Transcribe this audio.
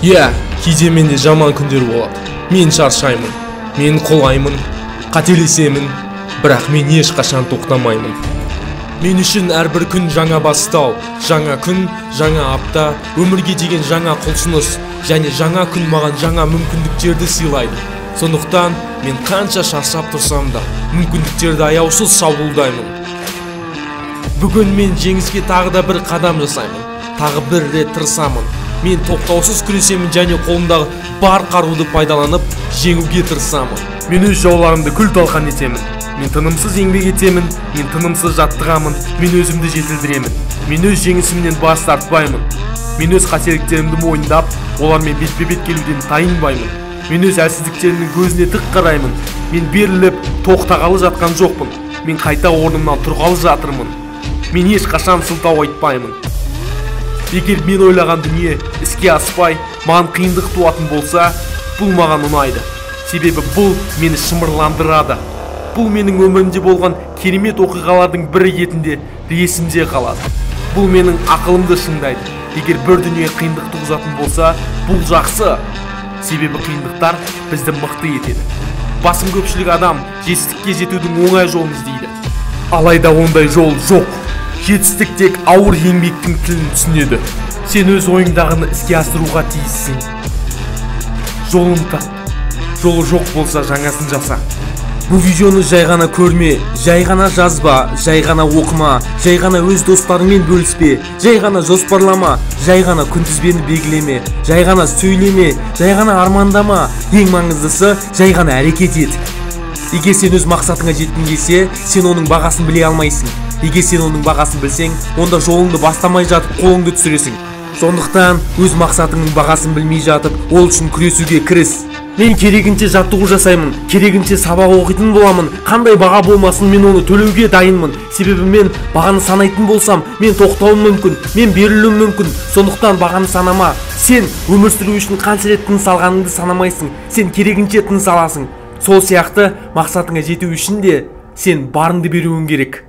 Иә, кейде менде жаман күндер болады. Мен шаршаймын, мен қолаймын, қателесемін, бірақ мен ешқашан тоқтамаймын. Мен үшін әрбір күн жаңа бастау, жаңа күн, жаңа апта, өмірге деген жаңа құлшыныс, және жаңа күн маған жаңа мүмкіндіктерді сыйлайды. Сондықтан мен қанша шаршап тұрсам да, мүмкіндіктерді аяусыз шабуылдаймын. Бүгін мен жеңіске тағы да бір қадам жасаймын, тағы бір рет тырысамын. Мен тоқтаусыз күресемін және қолымдағы бар қаруды пайдаланып жеңуге тырысамын. Мен өз жауларымды күл талқан етемін. Мен тынымсыз еңбек етемін, мен тынымсыз жаттығамын, мен өзімді жетілдіремін. Мен өз жеңісімнен бас тартпаймын. Мен өз қателіктерімді мойындап, олармен бетпе-бет келуден тайынбаймын. Мен өз әлсіздіктерімнің көзіне тік қараймын. Мен беріліп, тоқтағалы жатқан жоқпын. Мен қайта орнымнан тұрғалы жатырмын. Мен ешқашан сылтау айтпаймын. Егер мен ойлаған дүние іске аспай, маған қиындық туатын болса, бұл маған ұнайды. Себебі бұл мені шымырландырады. Бұл менің өмірімде болған керемет оқиғалардың бірі ретінде есімде қалады. Бұл менің ақылымды шыңдайды. Егер бір дүние қиындық туғызатын болса, бұл жақсы. Себебі қиындықтар бізді мықты етеді. Басым көпшілік адам жетістікке жетудің оңай жолын іздейді. Алайда ондай жол жоқ. Жетістік тек ауыр еңбектің тілін түсінеді. Сен өз ойыңдағыны іске асыруға тиіссің. Жолын тап. Жолы жоқ болса жаңасын жаса. Бұл видеоны жай ғана көрме, жай ғана жазба, жай ғана оқыма, жай ғана өз достарыңмен бөліспе, жай ғана жоспарлама, жай ғана күнтізбені белгілеме, жай ғана сөйлеме, жай ғана армандама. Ең маңыздысы жай ғана әрекет ет. Егер сен өз мақсатыңа жеткің келсе, сен оның бағасын біле алмайсың. Егер сен оның бағасын білсең, онда жолыңды бастамай жатып қолыңды түсіресің. Сондықтан өз мақсатыңның бағасын білмей жатып, ол үшін күресуге кіріс. Мен керегінше жаттығу жасаймын, керегінше сабақ оқитын боламын. Қандай баға болмасын, мен оны төлеуге дайынмын. Себебі мен бағаны санайтын болсам, мен тоқтауым мүмкін, мен берілуім мүмкін. Сондықтан бағаны санама. Сен өмір сүру үшін қанша рет тыныс алғаныңды санамайсың. Сен керегінше тыныс аласың. Сол сияқты мақсатыңа жету үшін де сен барыңды беруің керек.